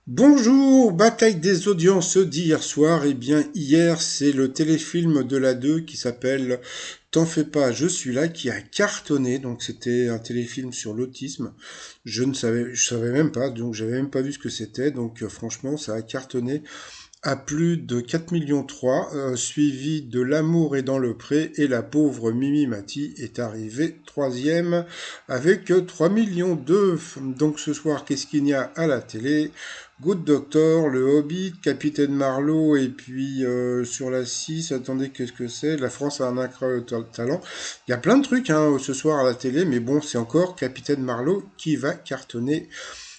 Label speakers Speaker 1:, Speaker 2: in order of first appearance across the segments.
Speaker 1: Bonjour, bataille des audiences d'hier soir. Eh bien, hier, c'est le téléfilm de la 2 qui s'appelle T'en fais pas, je suis là, qui a cartonné. Donc, c'était un téléfilm sur l'autisme. Je savais même pas, donc j'avais même pas vu ce que c'était. Donc, franchement, ça a cartonné à plus de 4 millions 3, suivi de L'amour est dans le pré, et la pauvre Mimi Mati est arrivée troisième avec 3 millions 2. Donc ce soir, qu'est-ce qu'il y a à la télé? Good Doctor, Le Hobbit, Capitaine Marlowe, et puis sur la 6, attendez, qu'est-ce que c'est? La France a un incroyable talent. Il y a plein de trucs ce soir à la télé, mais bon, c'est encore Capitaine Marlowe qui va cartonner.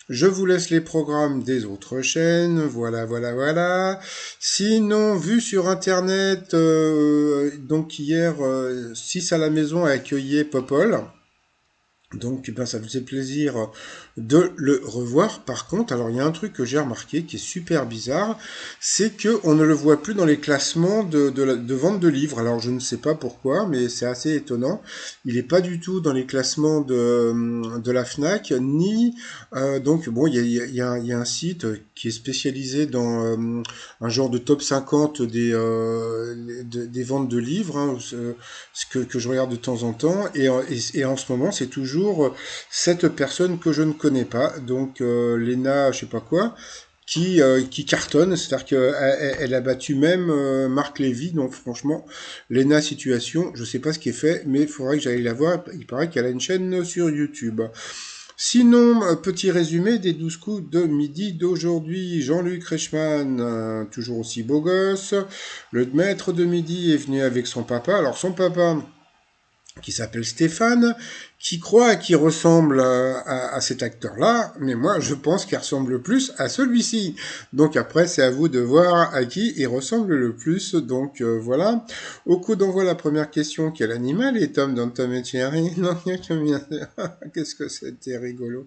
Speaker 1: Je vous laisse les programmes des autres chaînes. Voilà, voilà, voilà. Sinon, vu sur Internet, donc hier, 6 à la maison a accueilli Popol. Donc, ben, ça faisait plaisir de le revoir. Par contre, alors il y a un truc que j'ai remarqué qui est super bizarre, c'est que on ne le voit plus dans les classements de vente de livres. Alors, je ne sais pas pourquoi, mais c'est assez étonnant. Il n'est pas du tout dans les classements de la Fnac, ni donc bon, il y a un site qui est spécialisé dans un genre de top 50 des ventes de livres, hein, ce que je regarde de temps en temps, et en ce moment, c'est toujours cette personne que je ne connais pas, donc Lena, je sais pas quoi, qui cartonne, c'est-à-dire qu'elle a battu même Marc Lévy, donc franchement, Lena Situation, je sais pas ce qui est fait, mais il faudrait que j'aille la voir, il paraît qu'elle a une chaîne sur YouTube. Sinon, petit résumé des 12 coups de midi d'aujourd'hui. Jean-Luc Reichmann, toujours aussi beau gosse. Le maître de midi est venu avec son papa. Alors son papa, qui s'appelle Stéphane, qui croit qu'il ressemble à cet acteur-là, mais moi je pense qu'il ressemble plus à celui-ci. Donc après c'est à vous de voir à qui il ressemble le plus. Donc voilà. Au coup d'envoi la première question, quel animal est Tom dans Tom et Jerry? Non, qu'est-ce que c'était rigolo.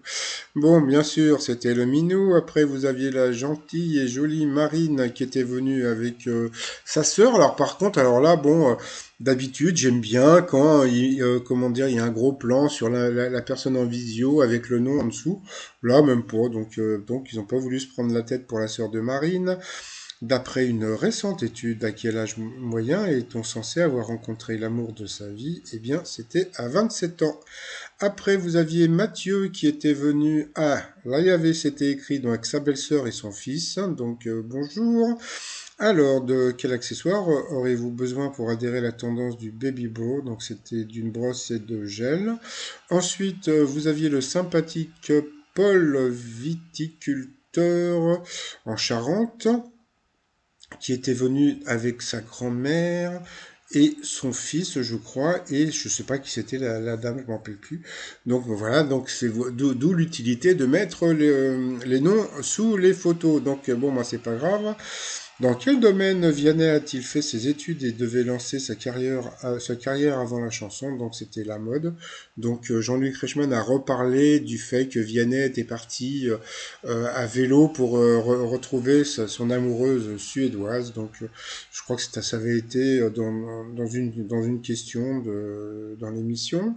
Speaker 1: Bon, bien sûr, c'était le minou. Après, vous aviez la gentille et jolie Marine qui était venue avec sa sœur. Alors, par contre, alors là, bon, d'habitude, j'aime bien quand comment dire, il y a un gros plan sur la personne en visio avec le nom en dessous. Là, même pas. Donc, ils n'ont pas voulu se prendre la tête pour la sœur de Marine. D'après une récente étude, à quel âge moyen est-on censé avoir rencontré l'amour de sa vie? Eh bien, c'était à 27 ans. Après, vous aviez Mathieu qui était venu. Ah, là, il y avait, c'était écrit donc avec sa belle-sœur et son fils. Donc, bonjour. Alors, de quel accessoire aurez-vous besoin pour adhérer à la tendance du baby blow? Donc, c'était d'une brosse et de gel. Ensuite, vous aviez le sympathique Paul viticulteur en Charente qui était venu avec sa grand-mère et son fils, je crois, et je sais pas qui c'était la dame, je m'en rappelle plus. Donc voilà, donc c'est d'où l'utilité de mettre les noms sous les photos. Donc bon, moi c'est pas grave. Dans quel domaine Vianney a-t-il fait ses études et devait lancer sa carrière avant la chanson? Donc c'était la mode. Donc Jean-Luc Reichmann a reparlé du fait que Vianney était parti à vélo pour retrouver son amoureuse suédoise. Donc je crois que ça avait été dans une question dans l'émission.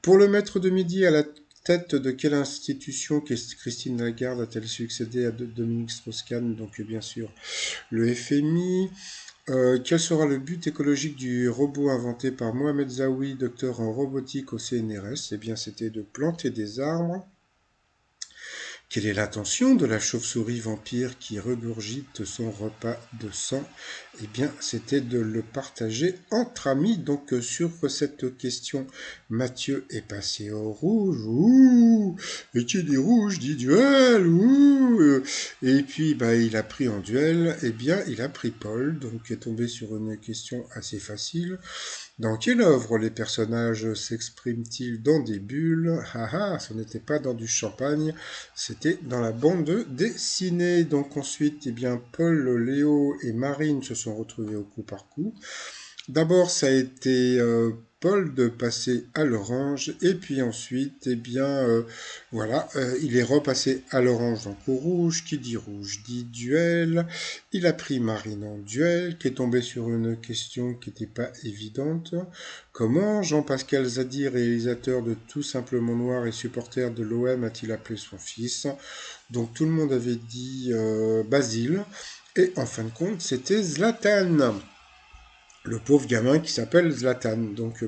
Speaker 1: Pour le maître de midi, à la tête de quelle institution Christine Lagarde a-t-elle succédé à Dominique Strauss-Kahn? Donc bien sûr le FMI. Quel sera le but écologique du robot inventé par Mohamed Zaoui, docteur en robotique au CNRS? Eh bien, c'était de planter des arbres. Quelle est l'intention de la chauve-souris vampire qui regurgite son repas de sang? Eh bien, c'était de le partager entre amis. Donc, sur cette question, Mathieu est passé au rouge. Ouh! Et qui dit rouge dit duel. Ouh! Et puis, bah, il a pris en duel. Eh bien, il a pris Paul. Donc, est tombé sur une question assez facile. Dans quelle œuvre les personnages s'expriment-ils dans des bulles? Ah ah, ce n'était pas dans du champagne, c'était dans la bande dessinée. Donc ensuite, eh bien, Paul, Léo et Marine se sont retrouvés au coup par coup. D'abord, ça a été Paul de passer à l'orange, et puis ensuite, eh bien, voilà, il est repassé à l'orange, donc au rouge. Qui dit rouge dit duel. Il a pris Marine en duel, qui est tombé sur une question qui n'était pas évidente. Comment Jean-Pascal Zadi, réalisateur de Tout simplement noir et supporter de l'OM, a-t-il appelé son fils? Donc tout le monde avait dit Basile, et en fin de compte, c'était Zlatan, le pauvre gamin qui s'appelle Zlatan. Donc,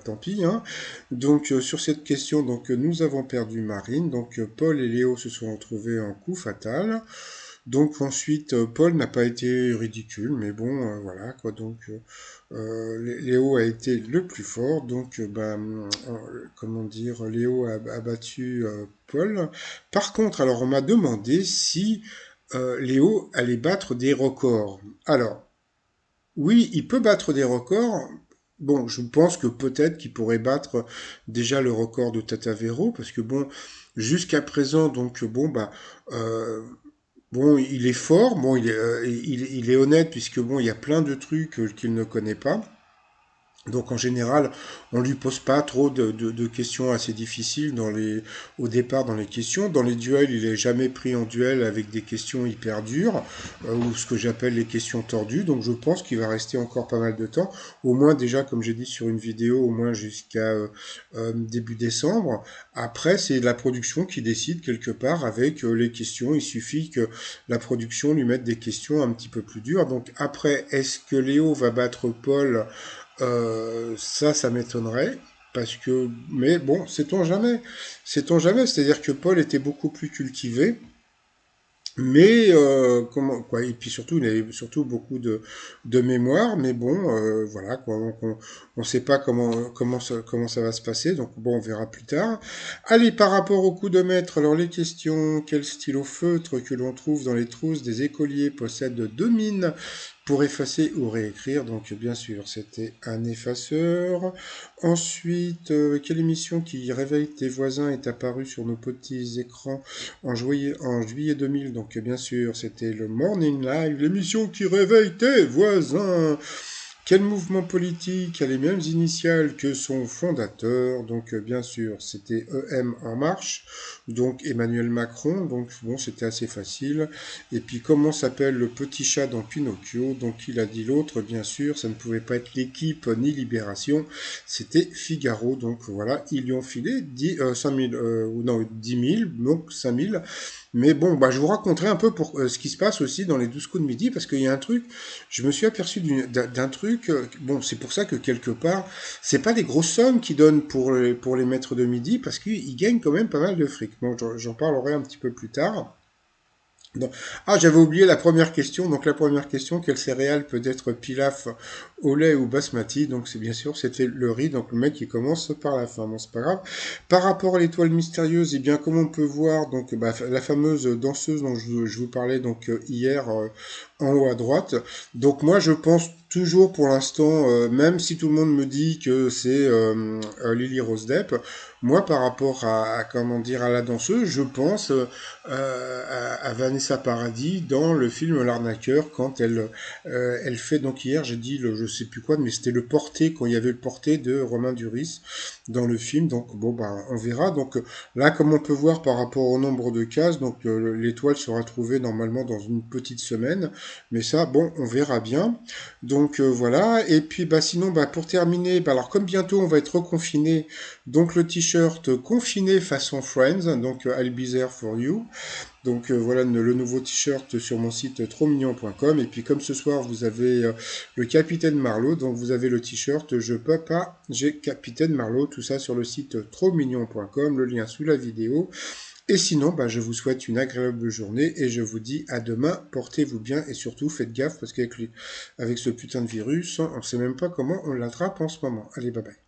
Speaker 1: tant pis, hein. Donc, sur cette question, donc, nous avons perdu Marine. Donc, Paul et Léo se sont retrouvés en coup fatal. Donc, ensuite, Paul n'a pas été ridicule, mais bon, voilà, quoi. Donc, Léo a été le plus fort. Donc, comment dire, Léo a battu Paul. Par contre, alors, on m'a demandé si Léo allait battre des records. Alors, oui, il peut battre des records. Bon, je pense que peut-être qu'il pourrait battre déjà le record de Tatavero, parce que bon, jusqu'à présent, donc bon, euh, bon, il est fort, bon, il est honnête, puisque bon, il y a plein de trucs qu'il ne connaît pas. Donc en général, on lui pose pas trop de questions assez difficiles au départ dans les questions. Dans les duels, il est jamais pris en duel avec des questions hyper dures, ou ce que j'appelle les questions tordues. Donc je pense qu'il va rester encore pas mal de temps, au moins déjà, comme j'ai dit sur une vidéo, au moins jusqu'à début décembre. Après, c'est la production qui décide quelque part avec les questions. Il suffit que la production lui mette des questions un petit peu plus dures. Donc après, est-ce que Léo va battre Paul? Ça m'étonnerait. Parce que, mais bon, sait-on jamais. Sait-on jamais. C'est-à-dire que Paul était beaucoup plus cultivé. Mais comment quoi, et puis surtout il avait surtout beaucoup de mémoire, mais bon voilà quoi, donc on sait pas comment ça va se passer, donc bon on verra plus tard. Allez, par rapport au coup de maître, alors les questions: quel stylo feutre que l'on trouve dans les trousses des écoliers possède deux mines pour effacer ou réécrire? Donc bien sûr c'était un effaceur. Ensuite, quelle émission qui réveille tes voisins est apparue sur nos petits écrans en juillet 2000, donc bien sûr, c'était le Morning Live, l'émission qui réveille tes voisins. Quel mouvement politique a les mêmes initiales que son fondateur? Donc bien sûr, c'était EM En Marche, donc Emmanuel Macron, donc bon, c'était assez facile. Et puis comment s'appelle le petit chat dans Pinocchio? Donc il a dit l'autre, bien sûr, ça ne pouvait pas être l'équipe ni Libération, c'était Figaro. Donc voilà, ils lui ont filé 5 000, ou non, 10 000, donc 5 000. Mais bon, je vous raconterai un peu pour ce qui se passe aussi dans les 12 coups de midi, parce qu'il y a un truc, je me suis aperçu d'un truc, bon, c'est pour ça que quelque part, c'est pas des grosses sommes qu'ils donnent pour les maîtres de midi, parce qu'ils gagnent quand même pas mal de fric. Bon, j'en parlerai un petit peu plus tard. Non. Ah, j'avais oublié la première question. Donc la première question: quelle céréale peut être pilaf au lait ou basmati? Donc c'est bien sûr, c'était le riz. Donc le mec qui commence par la fin. Bon, c'est pas grave. Par rapport à l'étoile mystérieuse, eh bien comme on peut voir, donc la fameuse danseuse dont je vous parlais donc hier en haut à droite. Donc moi je pense toujours pour l'instant, même si tout le monde me dit que c'est Lily Rose Depp, moi par rapport comment dire à la danseuse, je pense à Vanessa Paradis dans le film L'Arnaqueur, quand elle fait, donc hier j'ai dit je sais plus quoi, mais c'était le porté, quand il y avait le porté de Romain Duris dans le film. Donc bon on verra. Donc là, comme on peut voir par rapport au nombre de cases, donc l'étoile sera trouvée normalement dans une petite semaine, mais ça bon on verra bien. Donc voilà. Et puis sinon pour terminer, alors comme bientôt on va être reconfiné, donc le t-shirt confiné façon Friends, donc I'll be there for you. Donc voilà le nouveau t-shirt sur mon site trommignon.com. Et puis comme ce soir vous avez le Capitaine Marlowe, donc vous avez le t-shirt Je peux pas, j'ai Capitaine Marlowe, tout ça sur le site trommignon.com, le lien sous la vidéo. Et sinon, je vous souhaite une agréable journée et je vous dis à demain. Portez-vous bien et surtout faites gaffe, parce qu'avec ce putain de virus, on ne sait même pas comment on l'attrape en ce moment. Allez, bye bye.